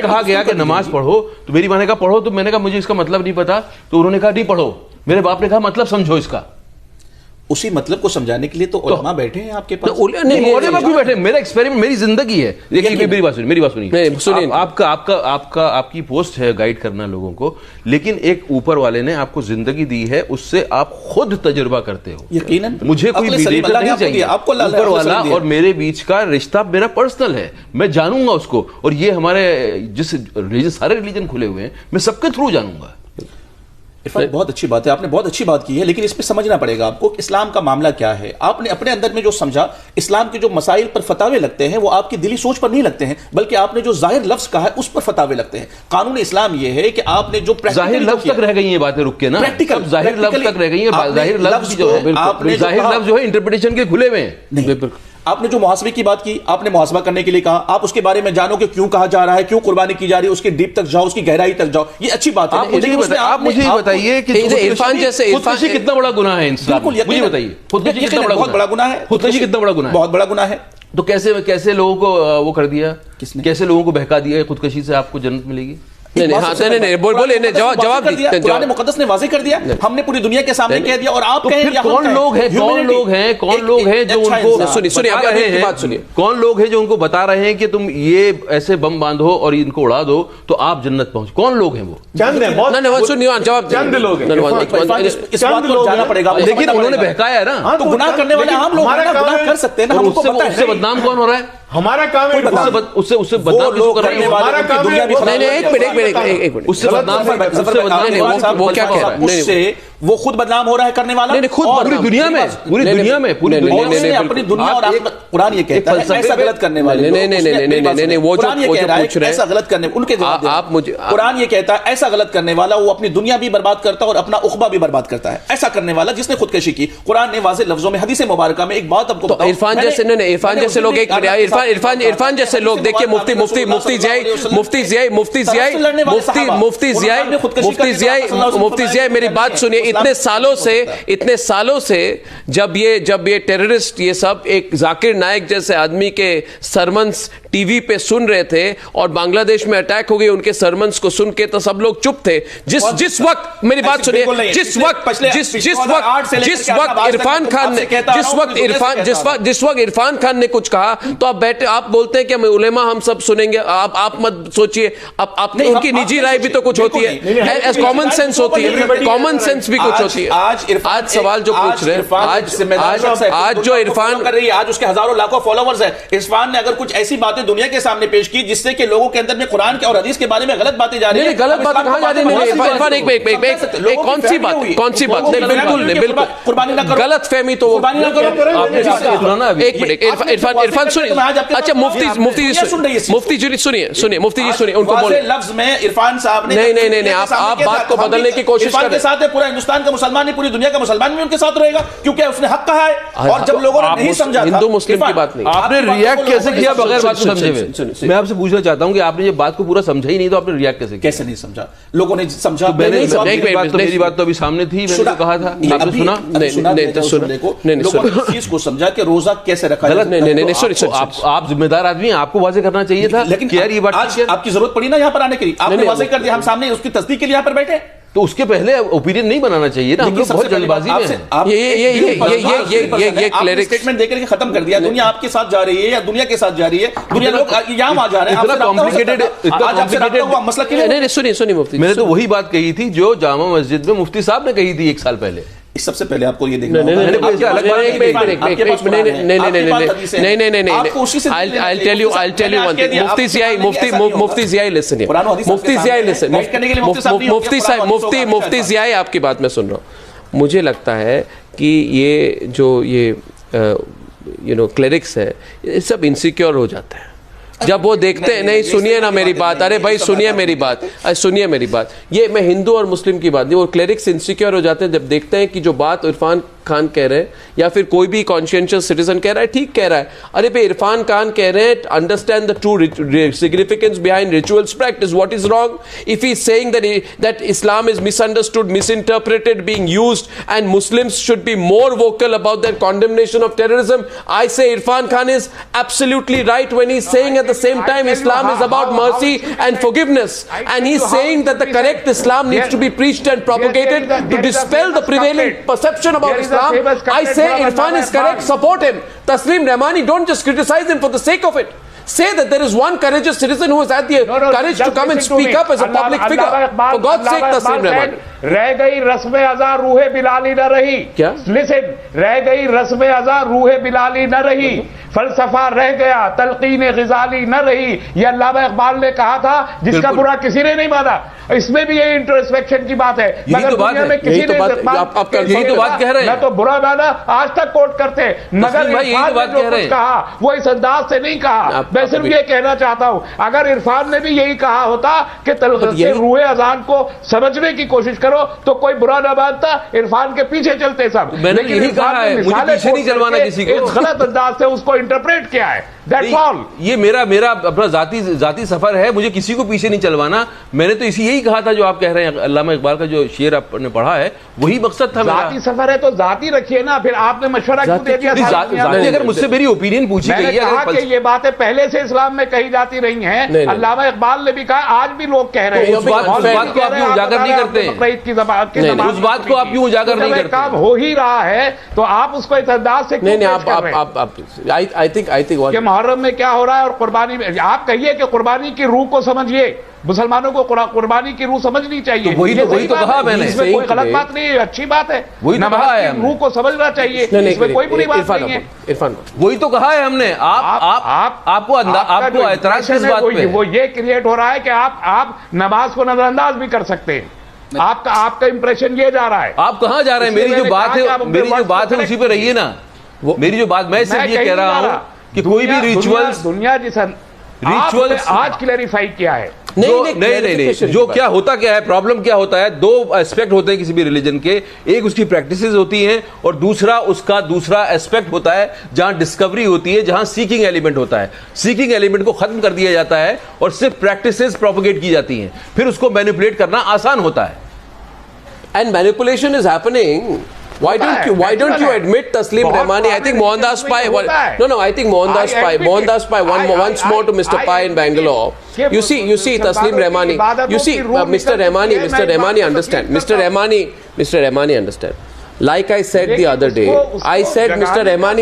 کہا گیا کہ نماز پڑھو تو میری ماں نے کہا پڑھو, تو میں نے کہا مجھے اس کا مطلب نہیں پتا, تو انہوں نے کہا نہیں پڑھو. میرے باپ نے کہا مطلب سمجھو اس کا. اسی مطلب کو سمجھانے کے لیے تو علماء بیٹھے ہیں آپ کے پاس. نہیں, علماء کیوں بیٹھے؟ میرا ایکسپیریمنٹ, میری زندگی ہے. دیکھیے میری بات سنیے. آپ کی پوسٹ ہے گائیڈ کرنا لوگوں کو, لیکن ایک اوپر والے نے آپ کو زندگی دی ہے, اس سے آپ خود تجربہ کرتے ہو. یقیناً مجھے کوئی میڈیٹر نہیں چاہیے. اوپر والا اور میرے بیچ کا رشتہ میرا پرسنل ہے, میں جانوں گا اس کو. اور یہ ہمارے جس ریلیجن, سارے ریلیجن کھلے ہوئے ہیں, میں سب کے تھرو جانوں گا. بہت اچھی بات ہے, آپ نے بہت اچھی بات کی ہے, لیکن اس پہ سمجھنا پڑے گا آپ کو اسلام کا معاملہ کیا ہے. آپ نے اپنے اندر میں جو سمجھا, اسلام کے جو مسائل پر فتاوے لگتے ہیں وہ آپ کی دلی سوچ پر نہیں لگتے ہیں, بلکہ آپ نے جو ظاہر لفظ کہا ہے اس پر فتاوے لگتے ہیں. قانون اسلام یہ ہے کہ آپ نے جو ظاہر لفظ تک رہ گئی ہیں باتیں, رک کے نا, ظاہر لفظ تک رہ گئی ہیں. ظاہر لفظ جو ہے انٹرپریٹیشن کے کھلے ہوئے ہیں. آپ نے جو محاسبے کی بات کی, آپ نے محاسبہ کرنے کے لیے کہا, آپ اس کے بارے میں جانو کہ کیوں کہا جا رہا ہے, کیوں قربانی کی جا رہی ہے, اس کے ڈیپ تک جاؤ, اس کی گہرائی تک جاؤ, یہ اچھی بات ہے. آپ مجھے یہ بتائیے کہ عرفان جیسے خودکشی کتنا بڑا گناہ ہے اسلام میں؟ مجھے بتائیے خودکشی کتنا بڑا گناہ ہے؟ خودکشی کتنا بڑا گناہ ہے؟ بہت بڑا گناہ ہے. تو کیسے لوگوں کو وہ کر دیا, کیسے لوگوں کو بہکا دیا خودکشی سے آپ کو جنت ملے گی؟ جواب قرآن مقدس نے واضح کر دیا, ہم نے پوری دنیا کے سامنے کہہ دیا. اور آپ کون لوگ ہیں جو ان کو بتا رہے ہیں کہ تم یہ ایسے بم باندھو اور ان کو اڑا دو تو آپ جنت پہنچ؟ کون لوگ ہیں وہ؟ چند لوگ جانا پڑے گا. لیکن انہوں نے بہکایا نا, تو گناہ کرنے والے عام لوگ گناہ کر سکتے ہیں. اس سے بدنام کون ہو رہا ہے؟ ہمارا کام ہے اس سے بدنام کس کو کر رہے ہیں؟ وہ خود بدنام ہو رہا ہے کرنے والا, پوری دنیا میں اپنی دنیا. اور قرآن یہ کہتا ہے ایسا غلط کرنے والے, ایسا غلط کرنے ان کے قرآن یہ کہتا ہے ایسا غلط کرنے والا وہ اپنی دنیا بھی برباد کرتا ہے اور اپنا عقبہ بھی برباد کرتا ہے. ایسا کرنے والا جس نے خودکشی کی, قرآن نے واضح لفظوں میں حدیث مبارکہ میں ایک بات آپ کو عرفان جیسے لوگ, عرفان جیسے لوگ دیکھیے, مفتی ضیاء میری بات سنیے. اتنے سالوں سے جب یہ ٹیررسٹ یہ سب ایک ذاکر نائک جیسے آدمی کے سرمنس ٹی وی پہ سن رہے تھے اور بنگلہ دیش میں اٹیک ہو گئی, ان کے سرمنس کو سن کے تو سب لوگ چپ تھے. جس وقت میری بات سنیے, جس وقت عرفان خان نے کچھ کہا تو آپ بولتے ہیں کہ علماء ہم سب سنیں گے. آپ مت سوچئے, آپ نے ان کی نجی رائے بھی تو کچھ ہوتی ہے, کامن سینس ہوتی ہے, کامن سینس بھی کچھ ہوتی ہے. آج سوال جو پوچھ رہے ہیں, آج جو عرفان کر رہی ہے, آج اس کے ہزاروں لاکھوں فالوورز ہیں. عرفان نے اگر کچھ ایسی باتیں دنیا کے سامنے پیش کی جس سے کہ لوگوں کے اندر میں قرآن کے اور حدیث کے بارے میں غلط باتیں جا رہی ہیں. غلط باتیں کہاں جا رہی ہیں عرفان؟ ایک کون سی بات نہیں, بالکل نہیں, بالکل قربانی نہ کرو, غلط فہمی تو قربانی نہ کرو. ایک منٹ عرفان سنیے. اچھا مفتی جی سنیے ان کو بولیں لفظ میں عرفان صاحب نے نہیں آپ بات کو بدلنے کی کوشش کریں. کے ساتھ پورا ہندوستان کا مسلمان نہیں, پوری دنیا کا مسلمان بھی ان کے ساتھ رہے گا کیونکہ اس نے حق کہا ہے. اور جب لوگوں نے نہیں سمجھا, ہندو مسلم کی بات نہیں, آپ نے ریئیکٹ کیسے کیا بغیر بات کو سمجھے ہوئے؟ میں آپ سے پوچھنا چاہتا ہوں کہ آپ نے یہ بات کو پورا سمجھا ہی نہیں تو آپ نے ریئیکٹ کیسے نہیں سمجھا؟ لوگوں نے سمجھا. میری بات تو ابھی سامنے تھی, میں نے کہا تھا, آپ نے سنا لوگوں نے اس چیز کو سمجھا کہ روزہ کیسے رکھا جائے. آپ ذمہ دار آدمی ہیں, آپ کو واضح کرنا چاہیے تھا. لیکن یار یہ بات آپ کی ضرورت پڑی نا یہاں پر آنے کے لیے, آپ نے واضح کر دیا, ہم سامنے اس کی تصدیق کے لیے یہاں پر بیٹھے. تو اس کے پہلے اوپینین نہیں بنانا چاہیے نا, ہم لوگ بہت جلد بازی میں ہیں. اسٹیٹمنٹ دے کر کے ختم کر دیا. دنیا آپ کے ساتھ جا رہی ہے یا دنیا کے ساتھ جا رہی ہے, دنیا لوگ یہاں آ جا رہے ہیں. سنیے مفتی, میں نے تو وہی بات کہی تھی جو جامع مسجد میں مفتی صاحب نے کہی تھی 1 سال پہلے. سب سے پہلے آپ کو یہ دیکھنا مفتی ضیاء آپ کی بات میں سن رہا ہوں. مجھے لگتا ہے کہ یہ جو کلیرکس ہے یہ سب انسیکیور ہو جاتے ہیں جب وہ دیکھتے ہیں. نہیں سنیے نا میری بات, ارے بھائی سنیے میری بات, یہ میں ہندو اور مسلم کی بات نہیں, وہ کلیرکس انسیکیور ہو جاتے ہیں جب دیکھتے ہیں کہ جو بات عرفان خان کہہ رہے ہیں یا پھر کوئی بھی کانشینشیس سٹیزن کہہ رہا ہے, ٹھیک کہہ رہا ہے. ارے پہ عرفان خان کہہ رہے ہیں understand the true significance behind rituals practice. What is wrong if he is saying that Islam is misunderstood, misinterpreted, being used, and Muslims should be more vocal about their condemnation of terrorism? I say Irfan Khan is absolutely right when he is saying at the same time Islam is about mercy and forgiveness, and he is saying that the correct Islam needs to be preached and propagated to dispel the prevailing perception about Islam. I say Irfan is correct, support him. Taslim Rahmani, don't just criticize him for the sake of it. Say that there is one courageous citizen who has had the courage to come and speak up as a public figure. For God's sake, Taslim Rahmani. رہ گئی رسم ازاں روح بلالی نہ رہی. کیا لسن, رہ گئی رسم ازاں روح بلالی نہ رہی, فلسفہ رہ گیا تلقین غزالی نہ رہی. یہ علامہ اقبال نے کہا تھا جس کا برا کسی نے نہیں مانا. اس میں بھی یہ انٹروسپیکشن کی بات ہے, مگر دنیا میں کسی نے نہ تو برا مانا, آج تک کوٹ کرتے, مگر عرفان نے جو کچھ کہا وہ اس انداز سے نہیں کہا. میں صرف یہ کہنا چاہتا ہوں اگر عرفان نے بھی یہی کہا ہوتا کہ روح اذان کو سمجھنے کی کوشش کرو تو کوئی برا نہ مانتا, عرفان کے پیچھے چلتے سب. میں نے یہی کہا ہے, مجھے پیچھے نہیں چلوانا کسی کو. غلط انداز سے اس کو انٹرپریٹ کیا ہے. یہ میرا اپنا ذاتی سفر ہے, مجھے کسی کو پیچھے نہیں چلوانا. میں نے تو یہی کہا تھا جو آپ کہہ رہے ہیں. علامہ اقبال کا جو شعر آپ نے پڑھا ہے وہی مقصد تھا. ذاتی سفر ہے تو ذاتی رکھیے نا, پھر آپ نے مشورہ کیوں دے دیا؟ اگر مجھ سے میری اوپینین پوچھی گئی ہے, کہا کہ یہ باتیں پہلے سے اسلام میں کہی جاتی رہی ہیں. علامہ اقبال نے بھی کہا, آج بھی لوگ کہہ رہے ہیں. اس بات کو آپ کیوں اجاگر نہیں کرتے؟ اس بات کو آپ کیوں اجاگر نہیں کرتے؟ کام ہو ہی رہا ہے تو آپ اس کو اس انداز سے کیوں پیش کر رہے ہیں کہ محرم میں کیا ہو رہا ہے اور قربانی میں؟ آپ کہیے کہ قربانی کی روح کو سمجھیے, مسلمانوں کو قربانی کی روح سمجھنی چاہیے. وہی تو کہا میں نے, اس میں کوئی غلط بات نہیں ہے, اچھی بات ہے. وہی تو کہا ہے, روح کو سمجھنا چاہیے, اس میں کوئی بری بات نہیں ہے. وہی تو کہا ہے ہم نے. آپ کو اعتراض کس بات پہ؟ وہ یہ کریٹ ہو رہا ہے کہ آپ نماز کو نظر انداز بھی کر سکتے ہیں. آپ کا امپریشن یہ جا رہا ہے. آپ کہاں جا رہے ہیں؟ میری جو بات ہے اسی پہ رہیے نا. میری جو بات, میں صرف یہ کہہ رہا ہوں کہ کوئی بھی ریچولز, دنیا جس ریچولز آج کلیریفائی کیا ہے. نہیں, جو کیا ہوتا کیا ہے, پرابلم کیا ہوتا ہے, دو ایسپیکٹ ہوتے ہیں کسی بھی ریلیجن کے. ایک اس کی پریکٹسز ہوتی ہیں اور دوسرا اس کا دوسرا ایسپیکٹ ہوتا ہے جہاں ڈسکوری ہوتی ہے, جہاں سیکنگ ایلیمنٹ ہوتا ہے. سیکنگ ایلیمنٹ کو ختم کر دیا جاتا ہے اور صرف پریکٹسز پروپیگیٹ کی جاتی ہیں, پھر اس کو مینیپولیٹ کرنا آسان ہوتا ہے. And manipulation is happening. Why don't you admit, Taslim Rahmani? I think Mohandas Pai. No. I think Mohandas Pai. Once more to Mr. Pai in Bangalore. You see, Taslim Rahmani. You see, Mr. Rahmani, understand. Mr. Rahmani, understand. Like I said the other day, I said, Mr. Rahmani,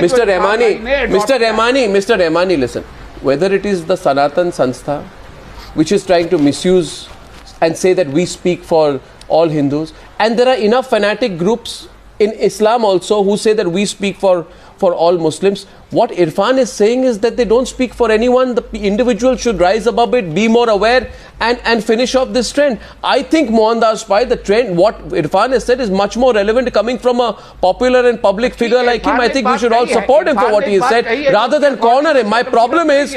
Mr. Rahmani, listen. Whether it is the Sanatan Sanstha, which is trying to misuse and say that we speak for all Hindus, and there are enough fanatic groups in Islam also who say that we speak for all Muslims. What Irfan is saying is that they don't speak for anyone. The individual should rise above it, be more aware, and finish off this trend. I think Mohandas Pai, the trend, what Irfan has said is much more relevant coming from a popular and public figure like him. I think we should all support him for what he has said rather than corner him. My problem is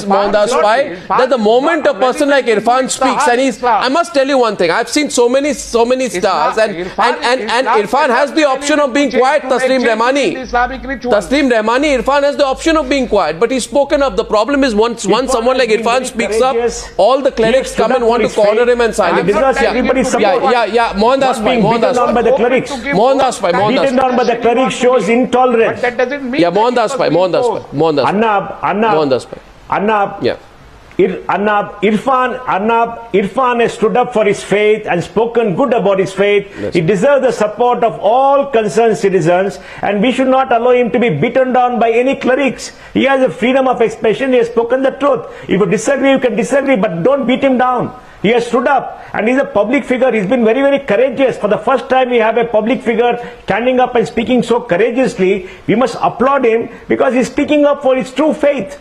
Mohandas Pai, that the moment a person like Irfan speaks, and I must tell you one thing, I've seen so many stars, and Irfan has the option of being quiet. Taslim Rahmani, Irfan has the option of being quiet, but he's spoken up. The problem is once someone like Irfan speaks up, all the clerics come and want to corner him and silence him. Mohandas Pai. Beaten down by the clerics shows intolerance. That doesn't mean. Mohandas Pai. Irfan has stood up for his faith and spoken good about his faith. Yes. He deserves the support of all concerned citizens, and we should not allow him to be beaten down by any clerics. He has a freedom of expression. He has spoken the truth. If you disagree, you can disagree, but don't beat him down. He has stood up, and he's a public figure. He's been very, very courageous. For the first time, we have a public figure standing up and speaking so courageously. We must applaud him because he's speaking up for his true faith.